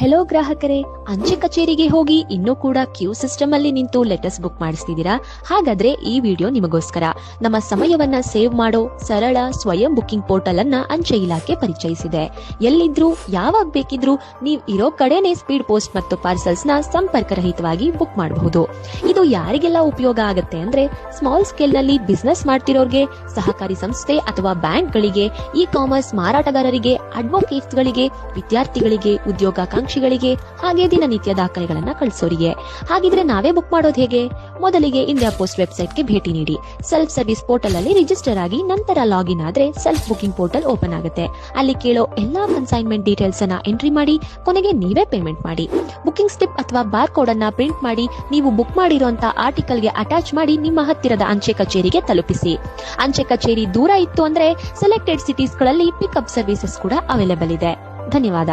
Hello ಗ್ರಾಹಕರೇ, ಅಂಚೆ ಕಚೇರಿಗೆ ಹೋಗಿ ಇನ್ನೂ ಕೂಡ ಕ್ಯೂ ಸಿಸ್ಟಮ್ ಅಲ್ಲಿ ನಿಂತು ಲೆಟರ್ಸ್ ಬುಕ್ ಮಾಡಿಸ್ತಿದ್ದೀರಾ? ಹಾಗಾದ್ರೆ ಈ ವಿಡಿಯೋ ನಿಮಗೋಸ್ಕರ. ನಮ್ಮ ಸಮಯವನ್ನ ಸೇವ್ ಮಾಡೋ ಸರಳ ಸ್ವಯಂ ಬುಕಿಂಗ್ ಪೋರ್ಟಲ್ ಅನ್ನ ಅಂಚೆ ಇಲಾಖೆ ಪರಿಚಯಿಸಿದೆ. ಎಲ್ಲಿದ್ರು ಯಾವಾಗ ಬೇಕಿದ್ರು ನೀವು ಇರೋ ಕಡೆನೇ ಸ್ಪೀಡ್ ಪೋಸ್ಟ್ ಮತ್ತು ಪಾರ್ಸಲ್ಸ್ ನ ಸಂಪರ್ಕ ರಹಿತವಾಗಿ ಬುಕ್ ಮಾಡಬಹುದು. ಇದು ಯಾರಿಗೆಲ್ಲ ಉಪಯೋಗ ಆಗುತ್ತೆ ಅಂದ್ರೆ, ಸ್ಮಾಲ್ ಸ್ಕೇಲ್ ನಲ್ಲಿ ಬಿಸ್ನೆಸ್ ಮಾಡ್ತಿರೋರ್ಗೆ, ಸಹಕಾರಿ ಸಂಸ್ಥೆ ಅಥವಾ ಬ್ಯಾಂಕ್ಗಳಿಗೆ, ಇ ಕಾಮರ್ಸ್ ಮಾರಾಟಗಾರರಿಗೆ, ಅಡ್ವೊಕೇಟ್ಸ್ ಗಳಿಗೆ, ವಿದ್ಯಾರ್ಥಿಗಳಿಗೆ, ಉದ್ಯೋಗಾಕಾಂಕ್ಷಿಗಳಿಗೆ, ಹಾಗೆ ದಿನನಿತ್ಯ ದಾಖಲೆಗಳನ್ನ ಕಳಿಸೋರಿಗೆ. ಹಾಗಿದ್ರೆ ನಾವೇ ಬುಕ್ ಮಾಡೋದು ಹೇಗೆ? ಮೊದಲಿಗೆ ಇಂಡಿಯಾ ಪೋಸ್ಟ್ ವೆಬ್ಸೈಟ್ ಗೆ ಭೇಟಿ ನೀಡಿ. ಸೆಲ್ಫ್ ಸರ್ವಿಸ್ ಪೋರ್ಟಲ್ ಅಲ್ಲಿ ರಿಜಿಸ್ಟರ್ ಆಗಿ ನಂತರ ಲಾಗಿನ್ ಆದ್ರೆ ಸೆಲ್ಫ್ ಬುಕಿಂಗ್ ಪೋರ್ಟಲ್ ಓಪನ್ ಆಗುತ್ತೆ. ಅಲ್ಲಿ ಕೇಳೋ ಎಲ್ಲಾ ಕನ್ಸೈನ್ಮೆಂಟ್ ಡೀಟೇಲ್ಸ್ ಅನ್ನ ಎಂಟ್ರಿ ಮಾಡಿ ಕೊನೆಗೆ ನೀವೇ ಪೇಮೆಂಟ್ ಮಾಡಿ. ಬುಕಿಂಗ್ ಸ್ಲಿಪ್ ಅಥವಾ ಬಾರ್ ಕೋಡ್ ಅನ್ನ ಪ್ರಿಂಟ್ ಮಾಡಿ ನೀವು ಬುಕ್ ಮಾಡಿರುವಂತ ಆರ್ಟಿಕಲ್ ಗೆ ಅಟ್ಯಾಚ್ ಮಾಡಿ ನಿಮ್ಮ ಹತ್ತಿರದ ಅಂಚೆ ಕಚೇರಿಗೆ ತಲುಪಿಸಿ. ಅಂಚೆ ಕಚೇರಿ ದೂರ ಇತ್ತು ಅಂದ್ರೆ ಸೆಲೆಕ್ಟೆಡ್ ಸಿಟೀಸ್ ಗಳಲ್ಲಿ ಪಿಕಪ್ ಸರ್ವಿಸಸ್ ಕೂಡ ಅವೈಲೇಬಲ್ ಇದೆ. ಧನ್ಯವಾದ.